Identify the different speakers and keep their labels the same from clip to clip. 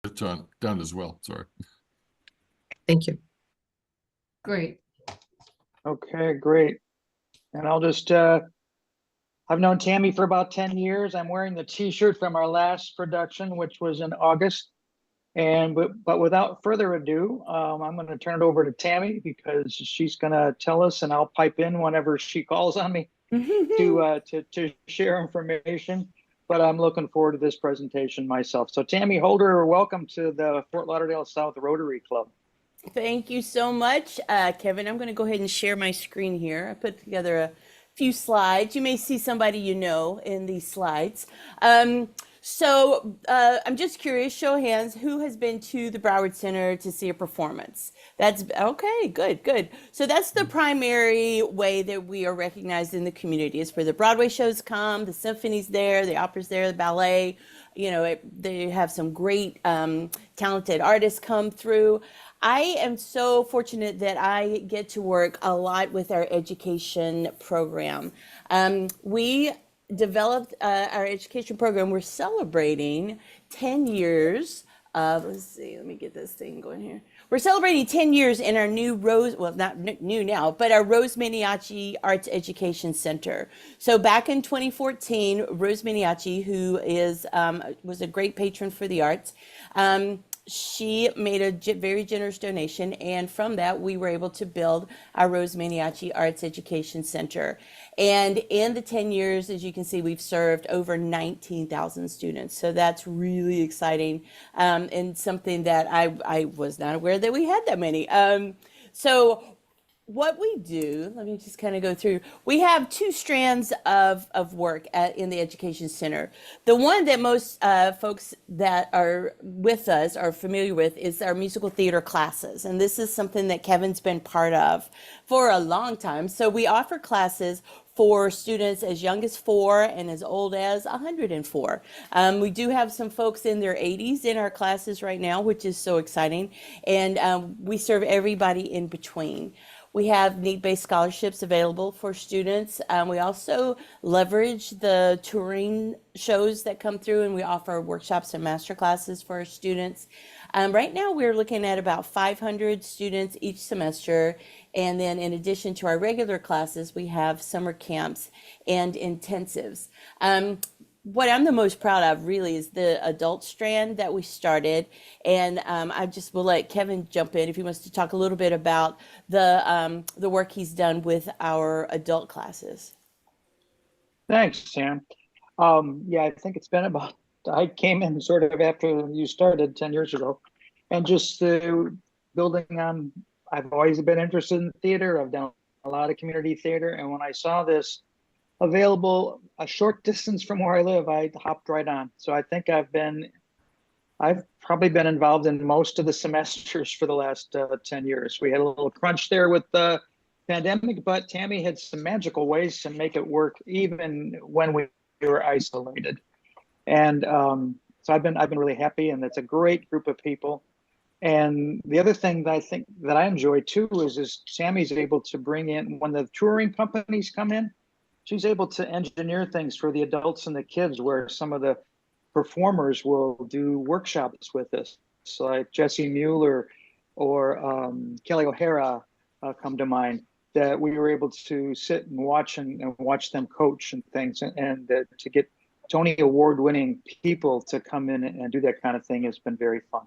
Speaker 1: done as well. Sorry.
Speaker 2: Thank you.
Speaker 3: Great.
Speaker 4: Okay, great. And I'll just, I've known Tammy for about 10 years. I'm wearing the t-shirt from our last production, which was in August. But without further ado, I'm going to turn it over to Tammy because she's going to tell us, and I'll pipe in whenever she calls on me to share information. But I'm looking forward to this presentation myself. So Tammy Holder, welcome to the Fort Lauderdale South Rotary Club.
Speaker 5: Thank you so much, Kevin. I'm going to go ahead and share my screen here. I put together a few slides. You may see somebody you know in these slides. So I'm just curious, show of hands, who has been to the Broward Center to see a performance? That's okay, good. So that's the primary way that we are recognized in the community is where the Broadway shows come, the symphony's there, the opera's there, the ballet, you know, they have some great talented artists come through. I am so fortunate that I get to work a lot with our education program. We developed our education program. We're celebrating 10 years of, let's see, let me get this thing going here. We're celebrating 10 years in our new not new now, but our Rose Maniaci Arts Education Center. So back in 2014, Rose Maniaci, who is was a great patron for the arts, she made a very generous donation, and from that we were able to build our Rose Maniaci Arts Education Center. And in the 10 years, as you can see, we've served over 19,000 students. So that's really exciting, and something that I was not aware that we had that many. So what we do, let me just kind of go through. We have two strands of work in the Education Center. The one that most folks that are with us are familiar with is our musical theater classes. And this is something that Kevin's been part of for a long time. So we offer classes for students as young as 4 and as old as 104. We do have some folks in their 80s in our classes right now, which is so exciting. And we serve everybody in between. We have need-based scholarships available for students. We also leverage the touring shows that come through, and we offer workshops and master classes for our students. Right now, we're looking at about 500 students each semester. And then in addition to our regular classes, we have summer camps and intensives. What I'm the most proud of really is the adult strand that we started. And I just will let Kevin jump in if he wants to talk a little bit about the work he's done with our adult classes.
Speaker 4: Thanks, Sam. Yeah, I think it's been about, I came in sort of after you started 10 years ago, and just building on, I've always been interested in theater. I've done a lot of community theater. And when I saw this available a short distance from where I live, I hopped right on. So I think I've probably been involved in most of the semesters for the last 10 years. We had a little crunch there with the pandemic, but Tammy had some magical ways to make it work even when we were isolated. And so I've been really happy, and it's a great group of people. And the other thing that I think that I enjoy too is Tammy's able to bring in, when the touring companies come in, she's able to engineer things for the adults and the kids, where some of the performers will do workshops with us. So like Jesse Mueller or Kelly O'Hara come to mind, that we were able to sit and watch them coach and things, and to get Tony Award-winning people to come in and do that kind of thing has been very fun.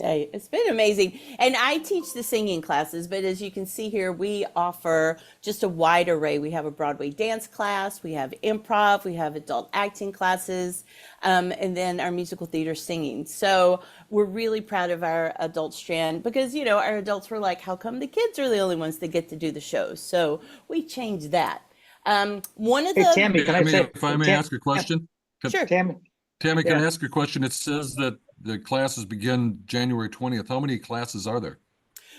Speaker 5: Hey, it's been amazing. And I teach the singing classes, but as you can see here, we offer just a wide array. We have a Broadway dance class, we have improv, we have adult acting classes, and then our musical theater singing. So we're really proud of our adult strand because, you know, our adults were like, how come the kids are the only ones that get to do the shows? So we changed that. One of the—
Speaker 4: Hey, Tammy, can
Speaker 1: if I may ask a question?
Speaker 5: Sure.
Speaker 4: Tammy,
Speaker 1: can I ask a question? It says that the classes begin January 20th. How many classes are there?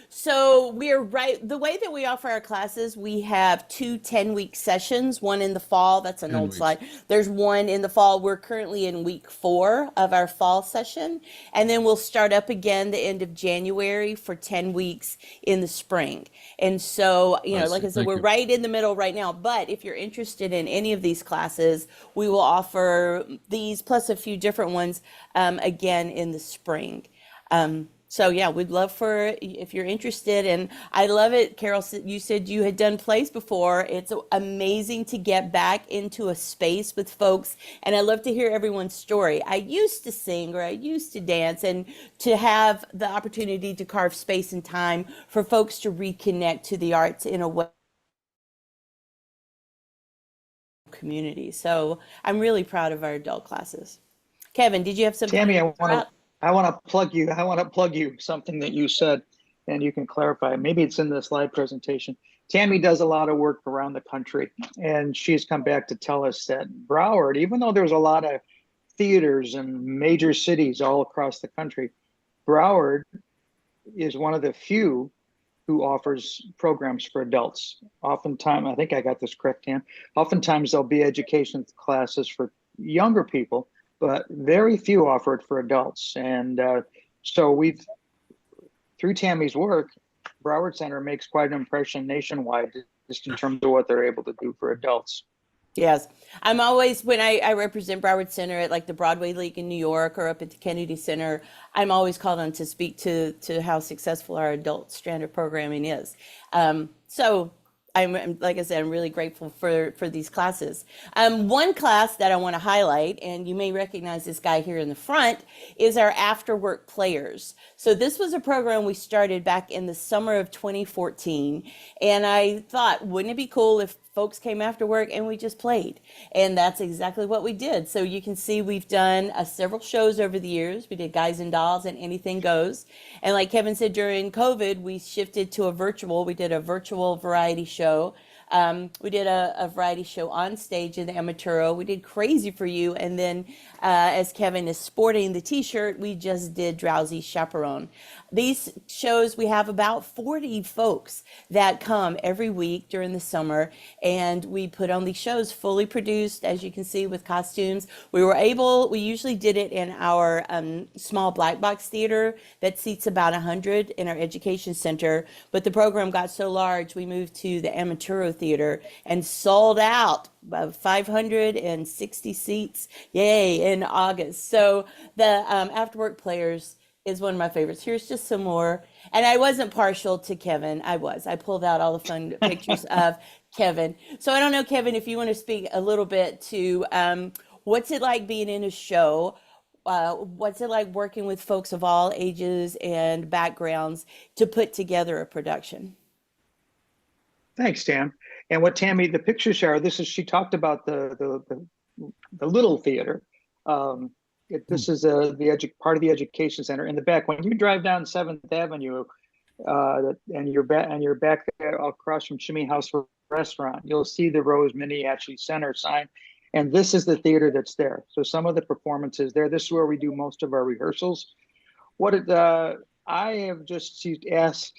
Speaker 5: So we're right. The way that we offer our classes, we have two 10-week sessions, one in the fall. That's an
Speaker 1: 10
Speaker 5: old
Speaker 1: weeks.
Speaker 5: slide. There's one in the fall. We're currently in week 4 of our fall session. And then we'll start up again the end of January for 10 weeks in the spring. And so,
Speaker 1: I
Speaker 5: like
Speaker 1: see.
Speaker 5: I said,
Speaker 1: Thank
Speaker 5: we're
Speaker 1: you.
Speaker 5: right in the middle right now. But if you're interested in any of these classes, we will offer these plus a few different ones again in the spring. So yeah, we'd love for if you're interested, and I love it. Carol, you said you had done plays before. It's amazing to get back into a space with folks, and I love to hear everyone's story. I used to sing or I used to dance, and to have the opportunity to carve space and time for folks to reconnect to the arts in a way community. So I'm really proud of our adult classes. Kevin, did you have something?
Speaker 4: Tammy,
Speaker 5: to throw out?
Speaker 4: I want to plug you. I want to plug you something that you said, and you can clarify. Maybe it's in the slide presentation. Tammy does a lot of work around the country, and she's come back to tell us that Broward, even though there's a lot of theaters in major cities all across the country, Broward is one of the few who offers programs for adults. Oftentimes, I think I got this correct, Tam. Oftentimes there'll be education classes for younger people, but very few offer it for adults. And so we've, through Tammy's work, Broward Center makes quite an impression nationwide, just in terms of what they're able to do for adults.
Speaker 5: Yes. I'm always, when I represent Broward Center at like the Broadway League in New York or up at the Kennedy Center, I'm always called on to speak to how successful our adult strand of programming is. So I'm, like I said, I'm really grateful for these classes. One class that I want to highlight, and you may recognize this guy here in the front, is our After Work Players. So this was a program we started back in the summer of 2014, and I thought, wouldn't it be cool if folks came after work and we just played? And that's exactly what we did. So you can see we've done several shows over the years. We did Guys and Dolls and Anything Goes. And like Kevin said, during COVID, we shifted to we did a virtual variety show. We did a variety show on stage in the Amaturo. We did Crazy for You. And then as Kevin is sporting the t-shirt, we just did Drowsy Chaperone. These shows, we have about 40 folks that come every week during the summer, and we put on these shows fully produced, as you can see, with costumes. We usually did it in our small black box theater that seats about 100 in our education center, but the program got so large, we moved to the Amaturo Theater and sold out 560 seats, yay, in August. So the After Work Players is one of my favorites. Here's just some more. And I wasn't partial to Kevin. I pulled out all the fun pictures of Kevin. So I don't know, Kevin, if you want to speak a little bit to what's it like being in a show? What's it like working with folks of all ages and backgrounds to put together a production?
Speaker 4: Thanks, Tam. And what Tammy, the picture show, she talked about the little theater. This is part of the education center in the back. When you drive down 7th Avenue, and you're back there across from Shimmy House Restaurant, you'll see the Rose Miniachi Center sign, and this is the theater that's there. So some of the performances there. This is where we do most of our rehearsals. I have just asked.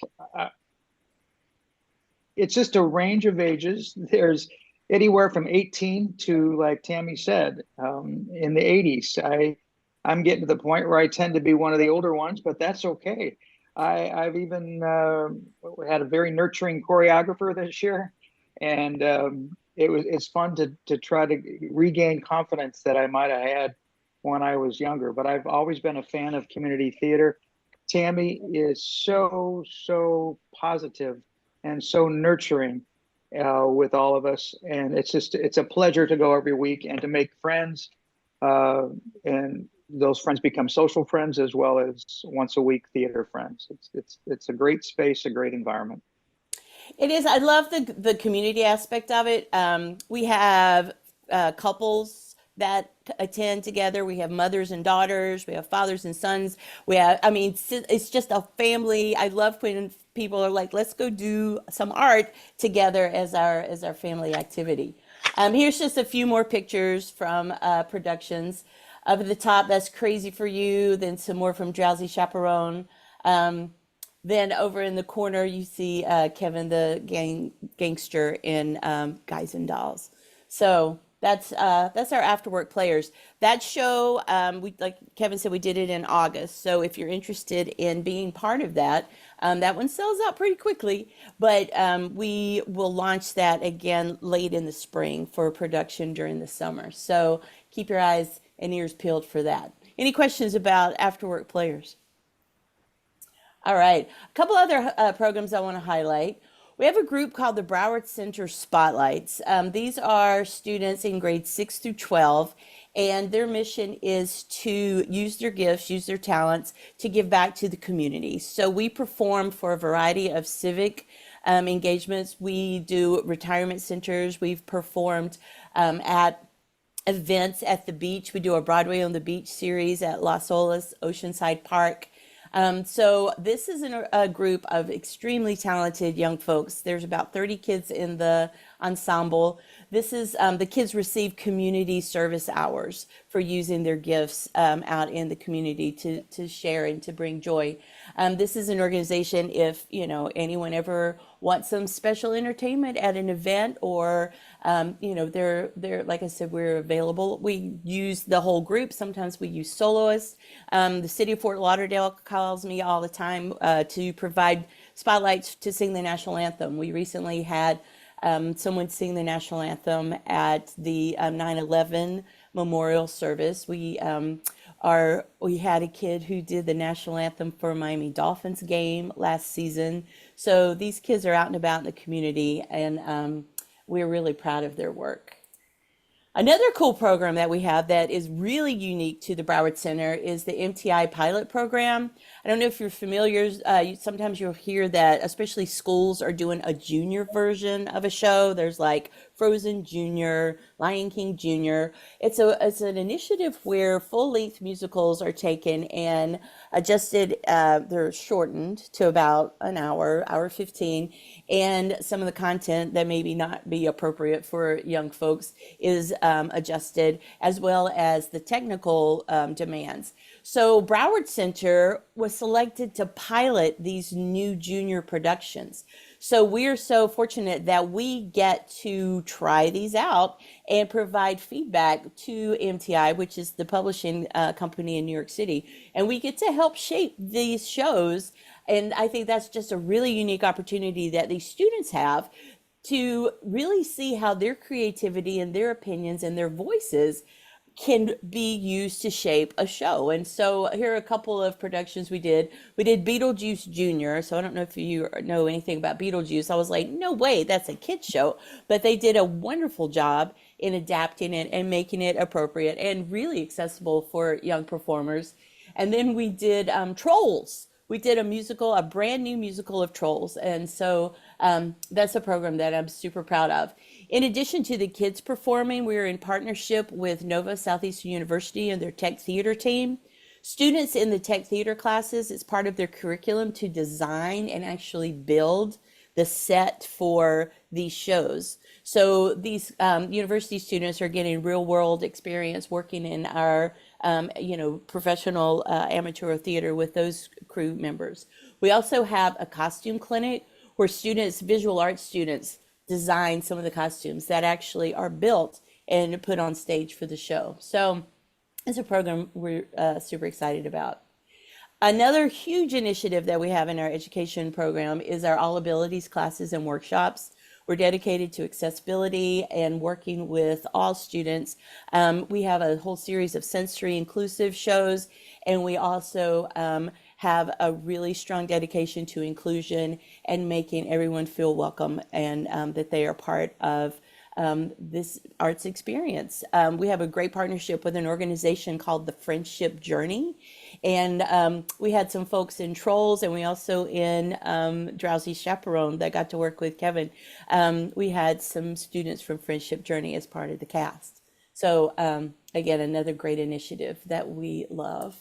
Speaker 4: It's just a range of ages. There's anywhere from 18 to, like Tammy said, in the 80s. I'm getting to the point where I tend to be one of the older ones, but that's okay. I've even had a very nurturing choreographer this year, and it's fun to try to regain confidence that I might have had when I was younger. But I've always been a fan of community theater. Tammy is so positive and so nurturing with all of us, and it's a pleasure to go every week and to make friends, and those friends become social friends as well as once a week theater friends. It's a great space, a great environment.
Speaker 5: It is. I love the community aspect of it. We have couples that attend together. We have mothers and daughters. We have fathers and sons. It's just a family. I love when people are like, let's go do some art together as our family activity. Here's just a few more pictures from productions. Up at the top, that's Crazy for You. Then some more from Drowsy Chaperone. Then over in the corner, you see Kevin the gangster in Guys and Dolls. So that's our after work players. That show, we like Kevin said, we did it in August. So if you're interested in being part of that, that one sells out pretty quickly. But we will launch that again late in the spring for production during the summer. So keep your eyes and ears peeled for that. Any questions about after work players? All right, a couple other programs I want to highlight. We have a group called the Broward Center Spotlights. These are students in grades 6 through 12, and their mission is to use their gifts, use their talents to give back to the community. So we perform for a variety of civic engagements. We do retirement centers. We've performed at events at the beach. We do a Broadway on the Beach series at Las Olas Oceanside Park. So this is a group of extremely talented young folks. There's about 30 kids in the ensemble. This is the kids receive community service hours for using their gifts out in the community to share and to bring joy. This is an organization, if anyone ever wants some special entertainment at an event, or they're like I said, we're available. We use the whole group. Sometimes we use soloists. The city of Fort Lauderdale calls me all the time to provide spotlights to sing the national anthem. We recently had someone sing the national anthem at the 9/11 memorial service. We had a kid who did the national anthem for Miami Dolphins game last season. So these kids are out and about in the community, and we're really proud of their work. Another cool program that we have that is really unique to the Broward Center is the MTI pilot program. I don't know if you're familiar, sometimes you'll hear that especially schools are doing a junior version of a show. There's like Frozen Junior, Lion King Junior. It's an initiative where full-length musicals are taken and adjusted, they're shortened to about an hour 15, and some of the content that maybe not be appropriate for young folks is adjusted, as well as the technical demands. So Broward Center was selected to pilot these new junior productions. So we're so fortunate that we get to try these out and provide feedback to MTI, which is the publishing company in New York City. And we get to help shape these shows. And I think that's just a really unique opportunity that these students have to really see how their creativity and their opinions and their voices can be used to shape a show. And so here are a couple of productions we did. We did Beetlejuice Junior. So I don't know if you know anything about Beetlejuice. I was like, no way, that's a kid's show. But they did a wonderful job in adapting it and making it appropriate and really accessible for young performers. And then we did Trolls. We did a brand new musical of Trolls. And so that's a program that I'm super proud of. In addition to the kids performing, we're in partnership with Nova Southeastern University and their tech theater team. Students in the tech theater classes, it's part of their curriculum to design and actually build the set for these shows. So these university students are getting real world experience working in our professional amateur theater with those crew members. We also have a costume clinic where visual arts students, design some of the costumes that actually are built and put on stage for the show. So it's a program we're super excited about. Another huge initiative that we have in our education program is our All Abilities classes and workshops. We're dedicated to accessibility and working with all students. We have a whole series of sensory inclusive shows, and we also have a really strong dedication to inclusion and making everyone feel welcome and that they are part of this arts experience. We have a great partnership with an organization called the Friendship Journey. And we had some folks in Trolls, and we also in Drowsy Chaperone that got to work with Kevin. We had some students from Friendship Journey as part of the cast. So again, another great initiative that we love.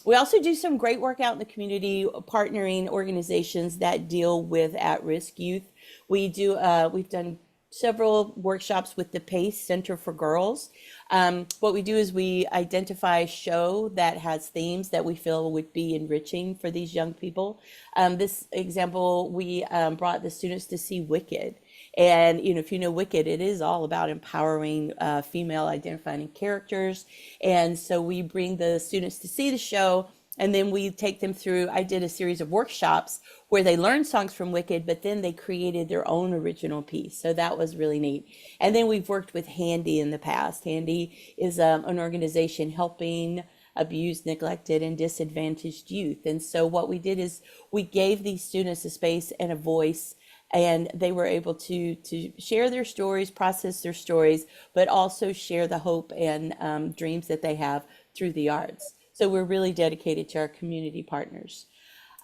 Speaker 5: We also do some great work out in the community, partnering organizations that deal with at-risk youth. We've done several workshops with the PACE Center for Girls. What we do is we identify a show that has themes that we feel would be enriching for these young people. This example, we brought the students to see Wicked. And, if you know Wicked, it is all about empowering female identifying characters. And so we bring the students to see the show, and then we take them through. I did a series of workshops where they learned songs from Wicked, but then they created their own original piece. So that was really neat. And then we've worked with Handy in the past. Handy is an organization helping abused, neglected, and disadvantaged youth. And so what we did is we gave these students a space and a voice, and they were able to share their stories, process their stories, but also share the hope and dreams that they have through the arts. So we're really dedicated to our community partners.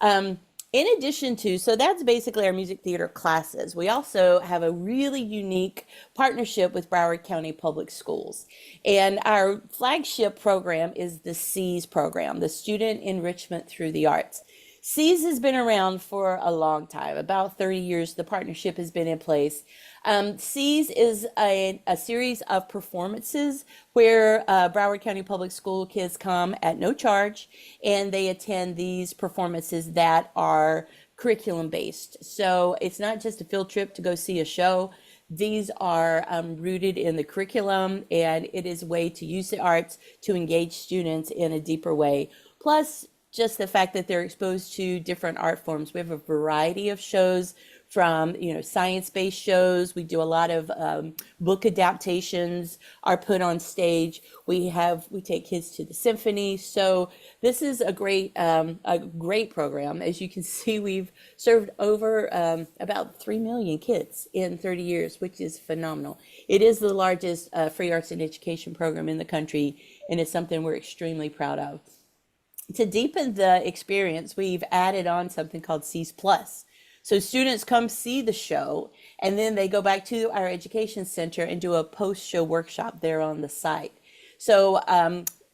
Speaker 5: In addition to, so that's basically our music theater classes. We also have a really unique partnership with Broward County Public Schools. And our flagship program is the SEAS program, the Student Enrichment Through the Arts. SEAS has been around for a long time, about 30 years. The partnership has been in place. SEAS is a series of performances where Broward County Public School kids come at no charge, and they attend these performances that are curriculum based. So it's not just a field trip to go see a show. These are rooted in the curriculum, and it is a way to use the arts to engage students in a deeper way. Plus, just the fact that they're exposed to different art forms. We have a variety of shows, from science-based shows. We do a lot of book adaptations are put on stage. We take kids to the symphony. So this is a great program. As you can see, we've served over about 3 million kids in 30 years, which is phenomenal. It is the largest free arts and education program in the country, and it's something we're extremely proud of. To deepen the experience, we've added on something called SEAS Plus. So students come see the show, and then they go back to our education center and do a post-show workshop there on the site. So,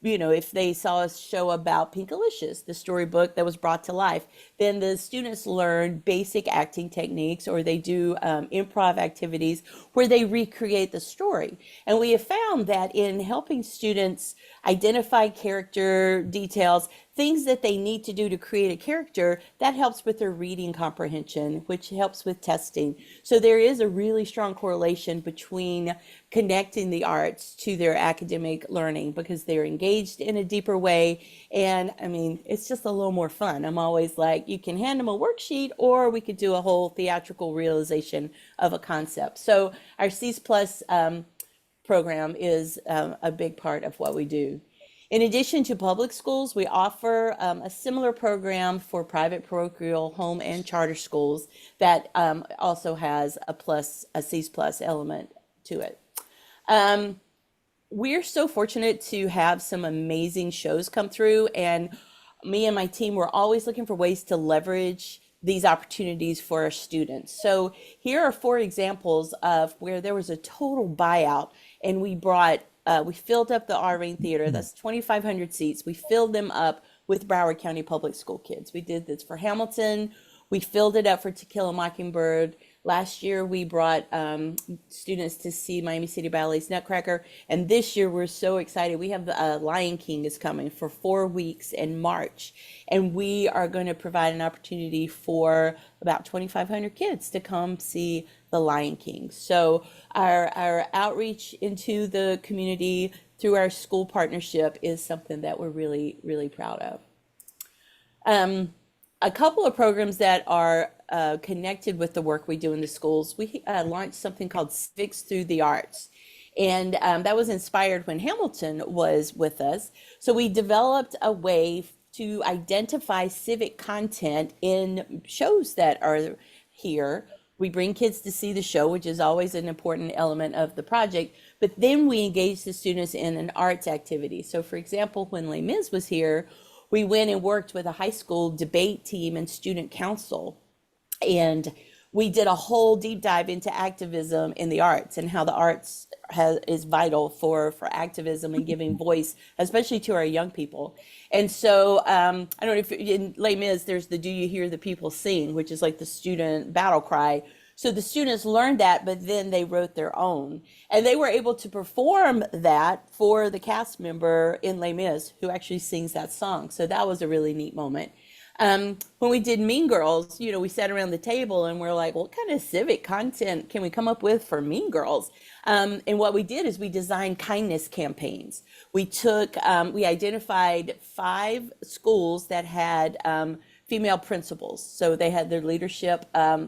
Speaker 5: if they saw a show about Pinkalicious, the storybook that was brought to life, then the students learn basic acting techniques, or they do improv activities where they recreate the story. And we have found that in helping students identify character details, things that they need to do to create a character, that helps with their reading comprehension, which helps with testing. So there is a really strong correlation between connecting the arts to their academic learning, because they're engaged in a deeper way. And it's just a little more fun. I'm always like, you can hand them a worksheet, or we could do a whole theatrical realization of a concept. So our SEAS Plus program is a big part of what we do. In addition to public schools, we offer a similar program for private parochial, home, and charter schools that also has a SEAS Plus element to it. We're so fortunate to have some amazing shows come through, and me and my team, we're always looking for ways to leverage these opportunities for our students. So here are 4 examples of where there was a total buyout, and we filled up the R-Ring Theater. That's 2,500 seats. We filled them up with Broward County Public School kids. We did this for Hamilton. We filled it up for To Kill a Mockingbird. Last year, we brought students to see Miami City Ballet's Nutcracker. And this year, we're so excited. We have the Lion King is coming for 4 weeks in March. And we are going to provide an opportunity for about 2,500 kids to come see the Lion King. So our outreach into the community through our school partnership is something that we're really, really proud of. A couple of programs that are connected with the work we do in the schools, we launched something called Civics Through the Arts. And that was inspired when Hamilton was with us. So we developed a way to identify civic content in shows that are here. We bring kids to see the show, which is always an important element of the project, but then we engage the students in an arts activity. So for example, when Les Mis was here, we went and worked with a high school debate team and student council. And we did a whole deep dive into activism in the arts and how the arts is vital for activism and giving voice, especially to our young people. And so I don't know if in Les Mis, there's the Do You Hear the People Sing, which is like the student battle cry. So the students learned that, but then they wrote their own. And they were able to perform that for the cast member in Les Mis who actually sings that song. So that was a really neat moment. When we did Mean Girls, you know, we sat around the table and we're like, what kind of civic content can we come up with for Mean Girls? And what we did is we designed kindness campaigns. We identified 5 schools that had female principals. So they had their leadership,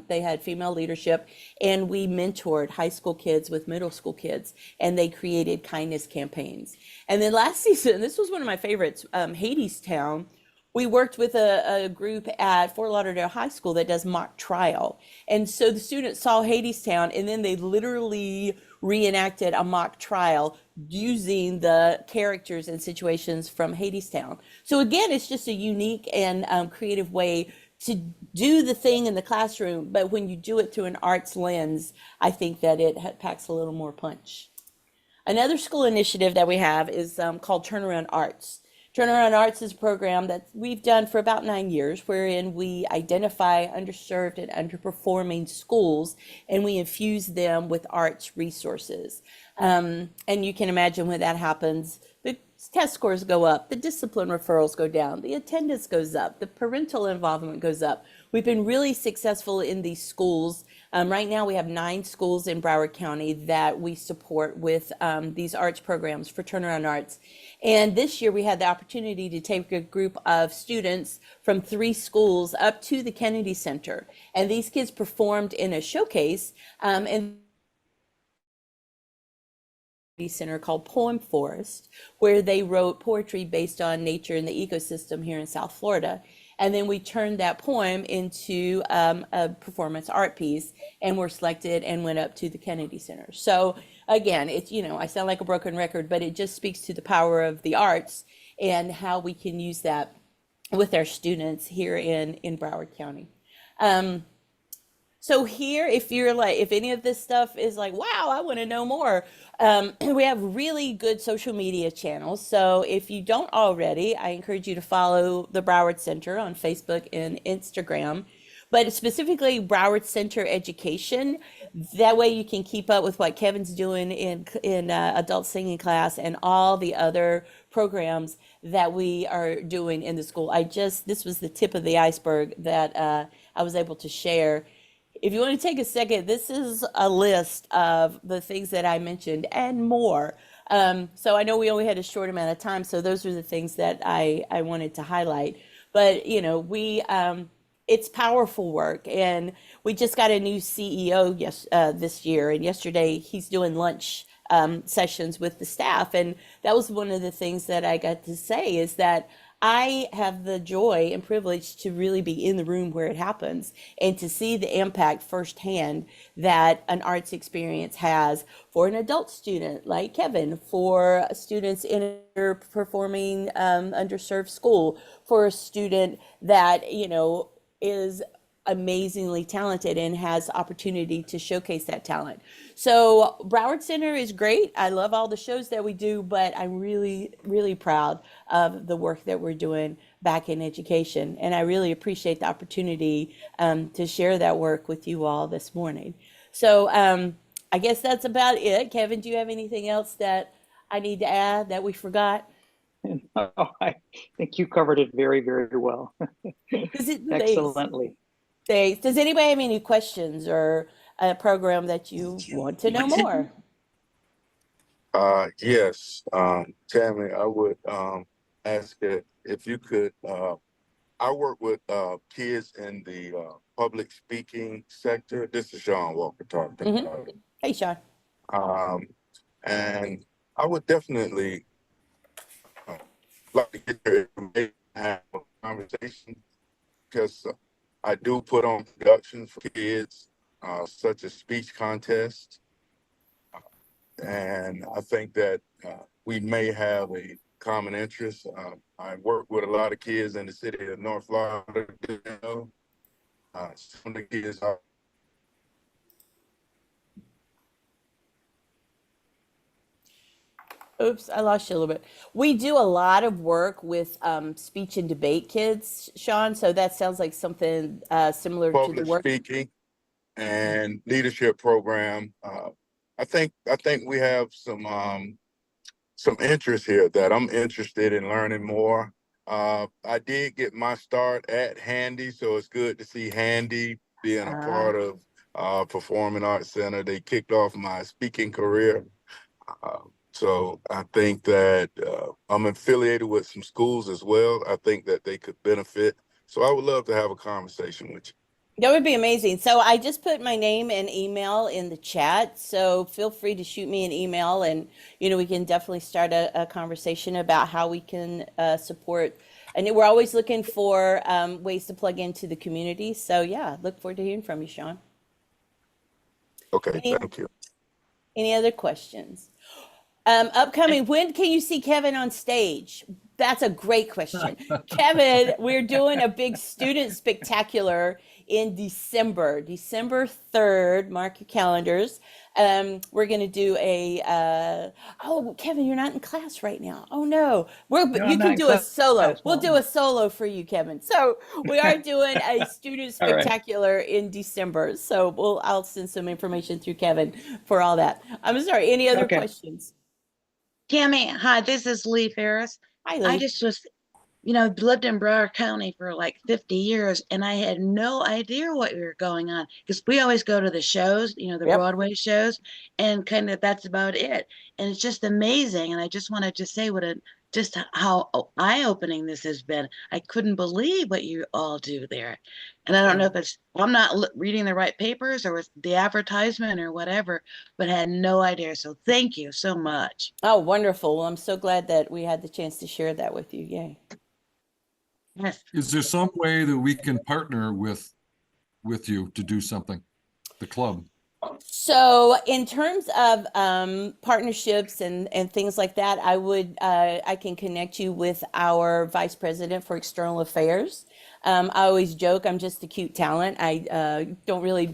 Speaker 5: they had female leadership, and we mentored high school kids with middle school kids, and they created kindness campaigns. And then last season, this was one of my favorites, Hadestown. We worked with a group at Fort Lauderdale High School that does mock trial. And so the students saw Hadestown, and then they literally reenacted a mock trial using the characters and situations from Hadestown. So again, it's just a unique and creative way to do the thing in the classroom, but when you do it through an arts lens, I think that it packs a little more punch. Another school initiative that we have is called Turnaround Arts. Turnaround Arts is a program that we've done for about 9 years, wherein we identify underserved and underperforming schools, and we infuse them with arts resources. And you can imagine when that happens, the test scores go up, the discipline referrals go down, the attendance goes up, the parental involvement goes up. We've been really successful in these schools. Right now, we have 9 schools in Broward County that we support with these arts programs for Turnaround Arts. And this year, we had the opportunity to take a group of students from 3 schools up to the Kennedy Center. And these kids performed in a showcase in the center called Poem Forest, where they wrote poetry based on nature and the ecosystem here in South Florida. And then we turned that poem into a performance art piece, and were selected and went up to the Kennedy Center. So again, it's, you know, I sound like a broken record, but it just speaks to the power of the arts and how we can use that with our students here in Broward County. So here, if you're like, if any of this stuff is like, wow, I want to know more, we have really good social media channels. So if you don't already, I encourage you to follow the Broward Center on Facebook and Instagram, but specifically Broward Center Education. That way you can keep up with what Kevin's doing in adult singing class and all the other programs that we are doing in the school. This was the tip of the iceberg that I was able to share. If you want to take a second, this is a list of the things that I mentioned and more. So I know we only had a short amount of time, so those are the things that I wanted to highlight. But, you know, it's powerful work, and we just got a new CEO this year, and yesterday he's doing lunch sessions with the staff. And that was one of the things that I got to say, is that I have the joy and privilege to really be in the room where it happens and to see the impact firsthand that an arts experience has for an adult student like Kevin, for students in a performing underserved school, for a student that, you know, is amazingly talented and has opportunity to showcase that talent. So Broward Center is great. I love all the shows that we do, but I'm really, really proud of the work that we're doing back in education. And I really appreciate the opportunity to share that work with you all this morning. So I guess that's about it. Kevin, do you have anything else that I need to add that we forgot?
Speaker 4: No, I think you covered it very, very well. Excellently.
Speaker 5: Does anybody have any questions or a program that you want to know more?
Speaker 6: Yes, Tammy, I would ask if you could. I work with kids in the public speaking sector. This is Sean Walker talking about it.
Speaker 5: Hey, Sean.
Speaker 6: And I would definitely like to get your information and have a conversation, because I do put on productions for kids, such as speech contests. And I think that we may have a common interest. I work with a lot of kids in the city of North Florida. Some of the kids are.
Speaker 5: Oops, I lost you a little bit. We do a lot of work with speech and debate kids, Sean. So that sounds like something similar to the
Speaker 6: Public
Speaker 5: work.
Speaker 6: speaking. and leadership program. I think we have some interest here that I'm interested in learning more. I did get my start at Handy, so it's good to see Handy being a part of Performing Arts Center. They kicked off my speaking career. So I think that I'm affiliated with some schools as well. I think that they could benefit. So I would love to have a conversation with you.
Speaker 5: That would be amazing. So I just put my name and email in the chat. So feel free to shoot me an email, and we can definitely start a conversation about how we can support. And we're always looking for ways to plug into the community. So yeah, look forward to hearing from you, Sean.
Speaker 6: Okay, thank you.
Speaker 5: Any other questions? Upcoming, when can you see Kevin on stage? That's a great question. Kevin, we're doing a big student spectacular in December 3rd. Mark your calendars. We're going to do oh, Kevin, you're not in class right now. Oh no, you can do a solo. We'll do a solo for you, Kevin. So we are doing a student spectacular in December. So I'll send some information through Kevin for all that. I'm sorry. Any other questions?
Speaker 7: Tammy, hi, this is Lee Ferris.
Speaker 5: Hi, Lee.
Speaker 7: I just was, lived in Broward County for like 50 years, and I had no idea what we were going on because we always go to the shows, the Broadway shows, and kind of that's about it. And it's just amazing. And I just wanted to say just how eye-opening this has been. I couldn't believe what you all do there. And I don't know if I'm not reading the right papers or the advertisement or whatever, but I had no idea. So thank you so much.
Speaker 5: Oh, wonderful. Well, I'm so glad that we had the chance to share that with you. Yay.
Speaker 7: Yes.
Speaker 1: Is there some way that we can partner with you to do something? The club.
Speaker 5: So in terms of partnerships and things like that, I can connect you with our vice president for external affairs. I always joke I'm just a cute talent. I don't really,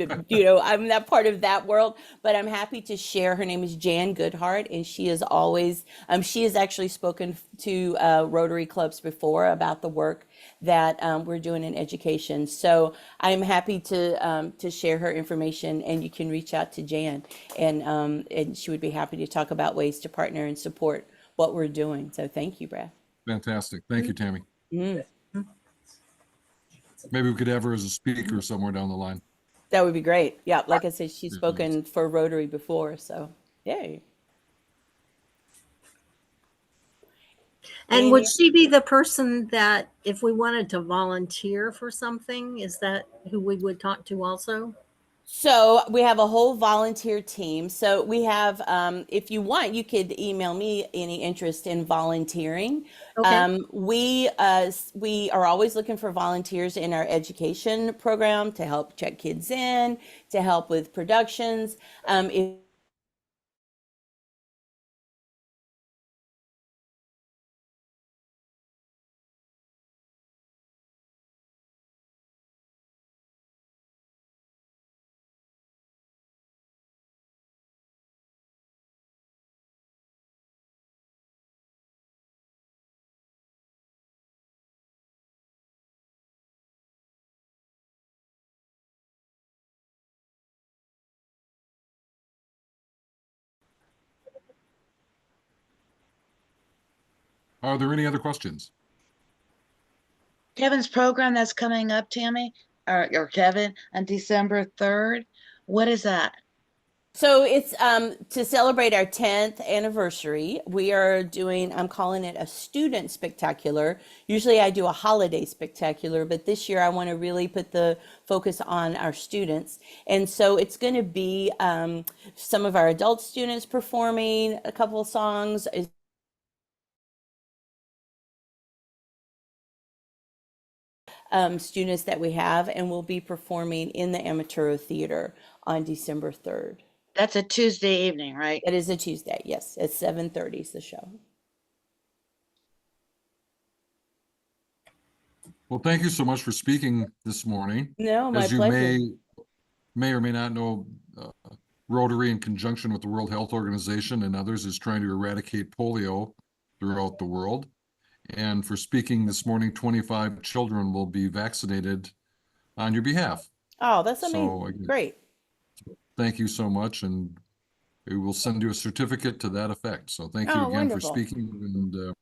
Speaker 5: I'm not part of that world, but I'm happy to share. Her name is Jan Goodhart, and she is always, she has actually spoken to Rotary clubs before about the work that we're doing in education. So I'm happy to share her information, and you can reach out to Jan, and she would be happy to talk about ways to partner and support what we're doing. So thank you, Brad.
Speaker 1: Fantastic. Thank you, Tammy.
Speaker 5: Mm.
Speaker 1: Maybe we could have her as a speaker somewhere down the line.
Speaker 5: That would be great. Yeah, like I said, she's spoken for Rotary before, so yay.
Speaker 2: And would she be the person that if we wanted to volunteer for something, is that who we would talk to also?
Speaker 5: So we have a whole volunteer team. So we have, if you want, you could email me any interest in volunteering.
Speaker 2: Okay.
Speaker 5: We are always looking for volunteers in our education program to help check kids in, to help with productions. If
Speaker 1: Are there any other questions?
Speaker 7: Kevin's program that's coming up, Tammy, or Kevin, on December 3rd. What is that?
Speaker 5: So it's to celebrate our 10th anniversary. We are doing, I'm calling it a student spectacular. Usually I do a holiday spectacular, but this year I want to really put the focus on our students. And so it's going to be some of our adult students performing a couple of songs. Students that we have, and we'll be performing in the Amaturo Theater on December 3rd.
Speaker 7: That's a Tuesday evening, right?
Speaker 5: It is a Tuesday, yes. At 7:30 is the show.
Speaker 1: Well, thank you so much for speaking this morning.
Speaker 5: No, my
Speaker 1: As you
Speaker 5: pleasure.
Speaker 1: may or may not know, Rotary, in conjunction with the World Health Organization and others, is trying to eradicate polio throughout the world. And for speaking this morning, 25 children will be vaccinated on your behalf.
Speaker 5: Oh, that's
Speaker 1: So,
Speaker 5: amazing.
Speaker 1: again,
Speaker 5: Great.
Speaker 1: thank you so much, and we will send you a certificate to that effect. So thank you
Speaker 5: Oh,
Speaker 1: again for
Speaker 5: wonderful.
Speaker 1: speaking, and